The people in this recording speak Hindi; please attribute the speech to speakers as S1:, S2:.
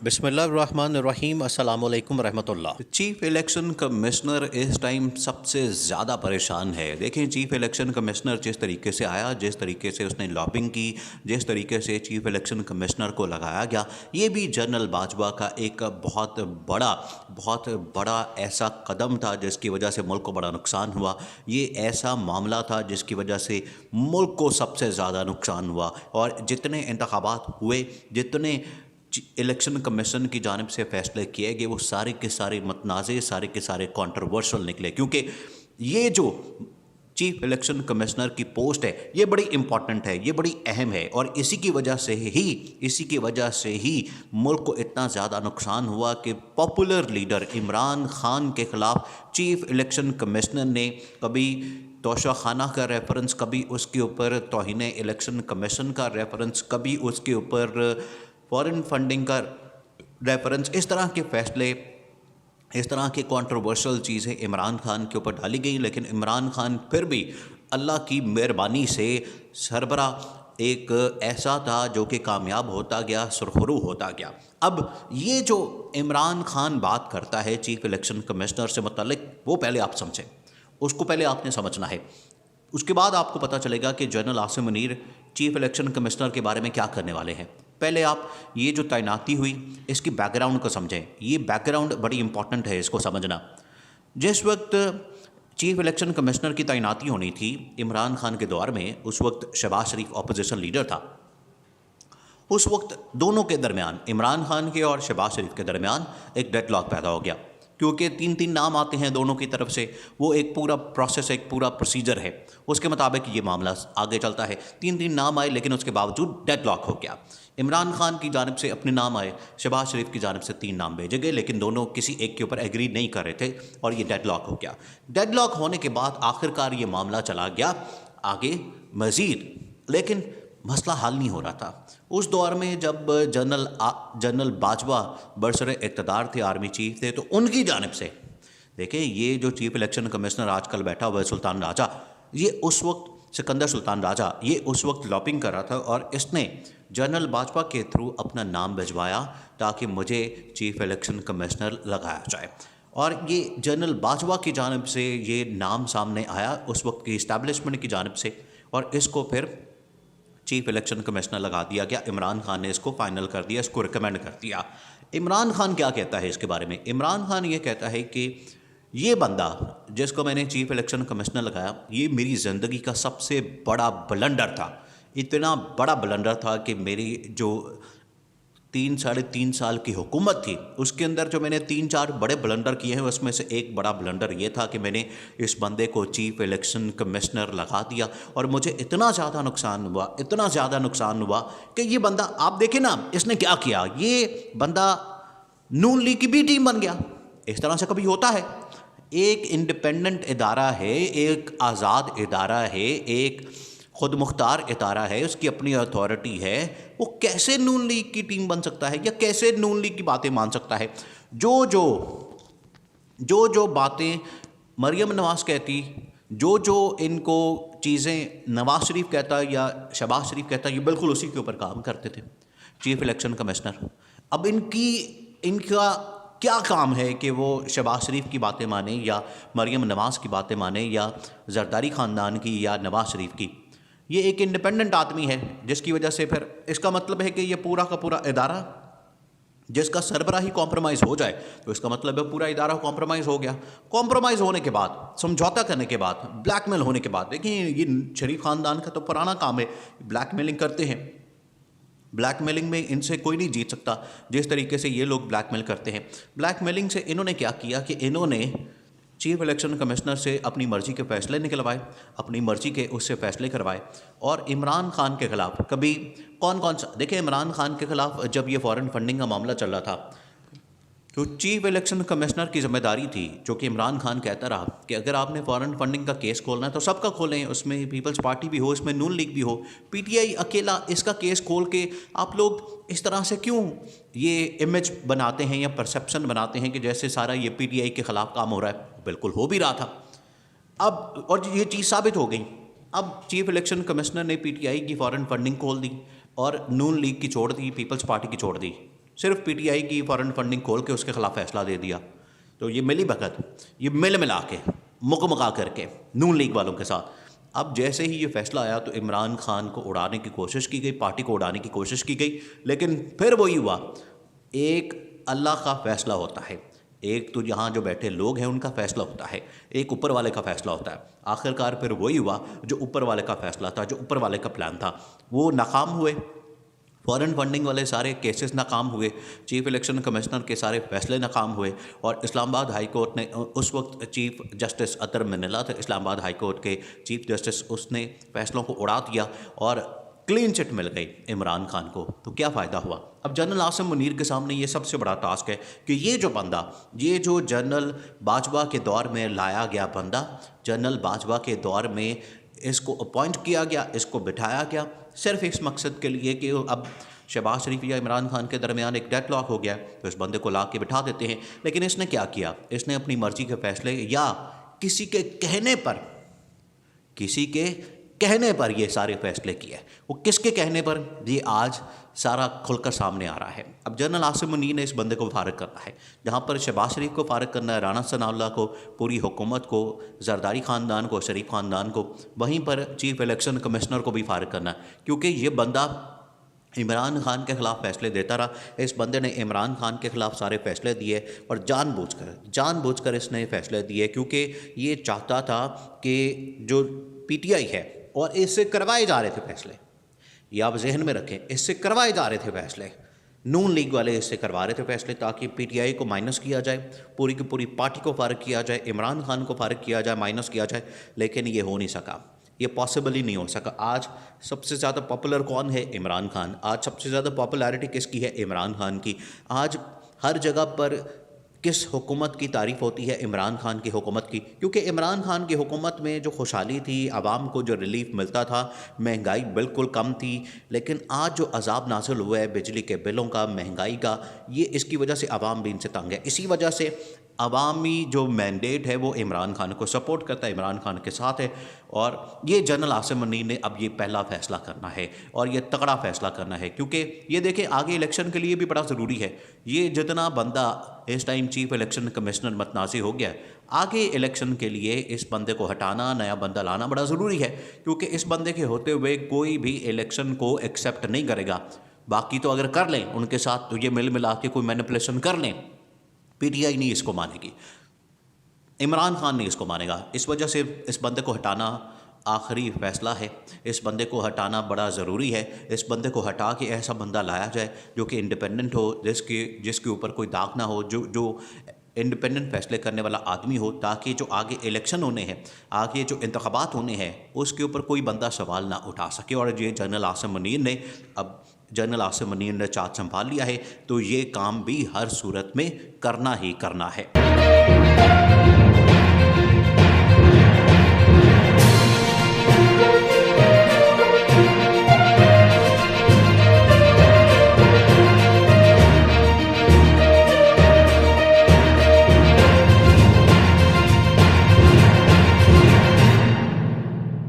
S1: बिस्मिल्लाहिर्रहमानिर्रहीम अस्सलामु अलैकुम रहमतुल्लाह।
S2: चीफ इलेक्शन कमिश्नर इस टाइम सबसे ज़्यादा परेशान है। देखें, चीफ इलेक्शन कमिश्नर जिस तरीके से आया, जिस तरीके से उसने लॉबिंग की, जिस तरीके से चीफ इलेक्शन कमिश्नर को लगाया गया, ये भी जनरल बाजवा का एक बहुत बड़ा ऐसा कदम था जिसकी वजह से मुल्क को बड़ा नुकसान हुआ। ये ऐसा मामला था जिसकी वजह से मुल्क को सबसे ज़्यादा नुकसान हुआ। और जितने इंतखाबात हुए, जितने इलेक्शन कमीशन की जानिब से फैसले किए गए, वो सारे के सारे मतनाज़े, सारे के सारे कंट्रोवर्शियल निकले। क्योंकि ये जो चीफ इलेक्शन कमिश्नर की पोस्ट है, ये बड़ी इंपॉर्टेंट है, ये बड़ी अहम है। और इसी की वजह से ही मुल्क को इतना ज़्यादा नुकसान हुआ कि पॉपुलर लीडर इमरान खान के ख़िलाफ़ चीफ इलेक्शन कमिश्नर ने कभी तोशाखाना का रेफरेंस, कभी उसके ऊपर तौहीन इलेक्शन कमीशन का रेफरेंस, कभी उसके ऊपर फॉरेन फंडिंग का रेफरेंस, इस तरह के फैसले, इस तरह की कंट्रोवर्शियल चीज़ें इमरान खान के ऊपर डाली गई। लेकिन इमरान खान फिर भी अल्लाह की मेहरबानी से सरबरा एक ऐसा था जो कि कामयाब होता गया, सुरखरू होता गया। अब ये जो इमरान खान बात करता है चीफ इलेक्शन कमिश्नर से मुतल्लिक, वो पहले आप समझें, उसको पहले आपने समझना है। उसके बाद आपको पता चलेगा कि general Asim Munir chief election commissioner के बारे में क्या करने वाले हैं। पहले आप ये जो तैनाती हुई, इसकी बैकग्राउंड को समझें। ये बैकग्राउंड बड़ी इंपॉर्टेंट है इसको समझना। जिस वक्त चीफ इलेक्शन कमिश्नर की तैनाती होनी थी इमरान खान के दौर में, उस वक्त शहबाज शरीफ अपोजिशन लीडर था। उस वक्त दोनों के दरमियान, इमरान खान के और शहबाज शरीफ के दरमियान एक डेडलॉक पैदा हो गया। क्योंकि तीन नाम आते हैं दोनों की तरफ से, वो एक पूरा प्रोसेस, एक पूरा प्रोसीजर है, उसके मुताबिक ये मामला आगे चलता है। तीन नाम आए, लेकिन उसके बावजूद डेडलॉक हो गया। इमरान खान की जानिब से अपने नाम आए, शहबाज शरीफ की जानिब से 3 नाम भेजे गए, लेकिन दोनों किसी एक के ऊपर एग्री नहीं कर रहे थे और ये डेडलॉक हो गया। डेडलॉक होने के बाद आखिरकार ये मामला चला गया आगे मज़ीद, लेकिन मसला हल नहीं हो रहा था। उस दौर में जब जनरल बाजवा बरसर इक़्तिदार थे, आर्मी चीफ थे, तो उनकी जानिब से, देखिए, ये जो चीफ इलेक्शन कमिश्नर आजकल बैठा हुआ है सुल्तान राजा, ये उस वक्त सिकंदर सुल्तान राजा, ये उस वक्त लॉबिंग कर रहा था और इसने जनरल बाजवा के थ्रू अपना नाम भिजवाया ताकि मुझे चीफ इलेक्शन कमिश्नर लगाया जाए। और ये जनरल बाजवा की जानिब से ये नाम सामने आया उस वक्त की इस्टेब्लिशमेंट की जानिब से, और इसको फिर चीफ इलेक्शन कमिश्नर लगा दिया गया। इमरान खान ने इसको फाइनल कर दिया, इसको रिकमेंड कर दिया। इमरान खान क्या कहता है इसके बारे में? इमरान खान ये कहता है कि ये बंदा जिसको मैंने चीफ इलेक्शन कमिश्नर लगाया, ये मेरी ज़िंदगी का सबसे बड़ा ब्लंडर था। इतना बड़ा ब्लंडर था कि मेरी जो 3-3.5 साल की हुकूमत थी, उसके अंदर जो मैंने 3-4 बड़े ब्लंडर किए हैं, उसमें से एक बड़ा ब्लंडर ये था कि मैंने इस बंदे को चीफ इलेक्शन कमिश्नर लगा दिया। और मुझे इतना ज़्यादा नुकसान हुआ कि ये बंदा, आप देखें ना, इसने क्या किया, ये बंदा नून लीग की भी टीम बन गया। इस तरह से कभी होता है? एक इंडिपेंडेंट इदारा है, एक आज़ाद इदारा है, एक खुद मुख्तार इदारा है, उसकी अपनी अथॉरिटी है, वो कैसे नून लीग की टीम बन सकता है या कैसे नून लीग की बातें मान सकता है? जो बातें मरियम नवाज़ कहती, जो इनको चीज़ें नवाज़ शरीफ कहता या शहबाज शरीफ कहता, ये बिल्कुल उसी के ऊपर काम करते थे चीफ इलेक्शन कमिश्नर। अब इनका क्या काम है कि वो शहबाज शरीफ की बातें माने या मरियम नवाज़ की बातें माने या जरदारी ख़ानदान की या नवाज़ शरीफ की? ये एक इंडिपेंडेंट आदमी है, जिसकी वजह से फिर इसका मतलब है कि ये पूरा का पूरा इदारा, जिसका सरबराह ही कॉम्प्रोमाइज़ हो जाए, तो इसका मतलब है पूरा इदारा कॉम्प्रोमाइज़ हो गया। कॉम्प्रोमाइज़ होने के बाद, समझौता करने के बाद, ब्लैकमेल होने के बाद, देखिए, ये शरीफ ख़ानदान का तो पुराना काम है, ब्लैकमेलिंग करते हैं। ब्लैकमेलिंग में इनसे कोई नहीं जीत सकता जिस तरीके से ये लोग ब्लैकमेल करते हैं। ब्लैकमेलिंग से इन्होंने क्या किया कि इन्होंने चीफ इलेक्शन कमिश्नर से अपनी मर्ज़ी के फ़ैसले निकलवाए, अपनी मर्ज़ी के उससे फ़ैसले करवाए। और इमरान खान के ख़िलाफ़ कभी कौन सा, देखिए, इमरान खान के ख़िलाफ़ जब ये फॉरेन फंडिंग का मामला चल रहा था, तो चीफ इलेक्शन कमिश्नर की जिम्मेदारी थी, जो कि इमरान खान कहता रहा कि अगर आपने फॉरेन फंडिंग का केस खोलना है तो सबका खोलें, उसमें पीपल्स पार्टी भी हो, इसमें नून लीग भी हो, पीटीआई अकेला इसका केस खोल के आप लोग इस तरह से क्यों ये इमेज बनाते हैं या परसेप्शन बनाते हैं कि जैसे सारा ये पीटीआई के ख़िलाफ़ काम हो रहा है? बिल्कुल हो भी रहा था। अब और ये चीज़ साबित हो गई। अब चीफ इलेक्शन कमिश्नर ने पीटीआई की फॉरेन फंडिंग खोल दी और नून लीग की छोड़ दी, पीपल्स पार्टी की छोड़ दी। सिर्फ पीटीआई की फॉरेन फंडिंग खोल के उसके खिलाफ फैसला दे दिया। तो ये मिली भगत, ये मिल मिला के मुकमका करके नून लीग वालों के साथ। अब जैसे ही ये फैसला आया तो इमरान खान को उड़ाने की कोशिश की गई, पार्टी को उड़ाने की कोशिश की गई, लेकिन फिर वही हुआ। एक अल्लाह का फैसला होता है, एक तो यहाँ जो बैठे लोग हैं उनका फैसला होता है, एक ऊपर वाले का फैसला होता है। आखिरकार फिर वही हुआ जो ऊपर वाले का फैसला था, जो ऊपर वाले का प्लान था, वो नाकाम हुए। फॉरेन फंडिंग वाले सारे केसेस नाकाम हुए, चीफ इलेक्शन कमिश्नर के सारे फैसले नाकाम हुए, और इस्लामाबाद हाई कोर्ट ने उस वक्त चीफ जस्टिस अतर मिनला थे इस्लामाबाद हाई कोर्ट के चीफ जस्टिस, उसने फैसलों को उड़ा दिया और क्लीन चिट मिल गई इमरान खान को। तो क्या फ़ायदा हुआ? अब जनरल आसिम मुनीर के सामने ये सबसे बड़ा टास्क है कि ये जो बंदा, ये जो जनरल बाजवा के दौर में लाया गया बंदा, जनरल बाजवा के दौर में इसको अपॉइंट किया गया, इसको बिठाया गया सिर्फ इस मकसद के लिए कि अब शहबाज शरीफ या इमरान खान के दरमियान एक डेडलॉक हो गया, तो इस बंदे को ला के बिठा देते हैं। लेकिन इसने क्या किया? इसने अपनी मर्जी के फैसले या किसी के कहने पर ये सारे फैसले किए। वो किसके कहने पर, ये आज सारा खुलकर सामने आ रहा है। अब जनरल आसिम मुनीर ने इस बंदे को फारिग करना है, जहाँ पर शहबाज शरीफ को फारिग करना है, राना सनाउल्लाह को, पूरी हुकूमत को, जरदारी ख़ानदान को, शरीफ ख़ानदान को, वहीं पर चीफ इलेक्शन कमिश्नर को भी फारिग करना है, क्योंकि ये बंदा इमरान खान के ख़िलाफ़ फ़ैसले देता रहा। इस बंदे ने इमरान खान के ख़िलाफ़ सारे फ़ैसले दिए और जानबूझकर इसने फ़ैसले दिए, क्योंकि ये चाहता था कि जो पीटीआई है, और इससे करवाए जा रहे थे फैसले, ये आप जहन में रखें, इससे करवाए जा रहे थे फैसले, नून लीग वाले इससे करवा रहे थे फैसले, ताकि पीटीआई को माइनस किया जाए, पूरी की पूरी पार्टी को फारिग किया जाए, इमरान खान को फारिग किया जाए, माइनस किया जाए। लेकिन ये हो नहीं सका, ये पॉसिबल ही नहीं हो सका। आज सबसे ज़्यादा पॉपुलर कौन है? इमरान खान। आज सबसे ज़्यादा पॉपुलैरिटी किसकी है? इमरान खान की। आज हर जगह पर किस हुकूमत की तारीफ़ होती है? इमरान खान की हुकूमत की, क्योंकि इमरान खान की हुकूमत में जो खुशहाली थी, आवाम को जो रिलीफ मिलता था, महंगाई बिल्कुल कम थी। लेकिन आज जो अजाब नाज़िल हुआ है बिजली के बिलों का, महंगाई का, ये इसकी वजह से आवाम भी इनसे तंग है। इसी वजह से अवामी जो मैंडेट है वो इमरान खान को सपोर्ट करता है, इमरान खान के साथ है। और ये जनरल आसिम मुनीर ने अब ये पहला फ़ैसला करना है, और ये तगड़ा फ़ैसला करना है, क्योंकि ये देखें आगे इलेक्शन के लिए भी बड़ा ज़रूरी है। ये जितना बंदा इस टाइम चीफ इलेक्शन कमिश्नर मतनाज़ी हो गया, आगे इलेक्शन के लिए इस बंदे को हटाना, नया बंदा लाना बड़ा ज़रूरी है, क्योंकि इस बंदे के होते हुए कोई भी इलेक्शन को एक्सेप्ट नहीं करेगा। बाकी तो अगर कर लें उनके साथ, तो ये मिल मिला के कोई मैनिपुलेशन कर लें, पीटीआई नहीं इसको मानेगी, इमरान खान नहीं इसको मानेगा। इस वजह से इस बंदे को हटाना आखिरी फ़ैसला है, इस बंदे को हटाना बड़ा ज़रूरी है। इस बंदे को हटा के ऐसा बंदा लाया जाए जो कि इंडिपेंडेंट हो, जिसके ऊपर कोई दाग ना हो, जो इंडिपेंडेंट फ़ैसले करने वाला आदमी हो, ताकि जो आगे इलेक्शन होने हैं, आगे जो इंतखाबात होने हैं, उसके ऊपर कोई बंदा सवाल ना उठा सके। और ये जनरल आसिम मुनीर ने चार्ज संभाल लिया है, तो ये काम भी हर सूरत में करना ही करना है।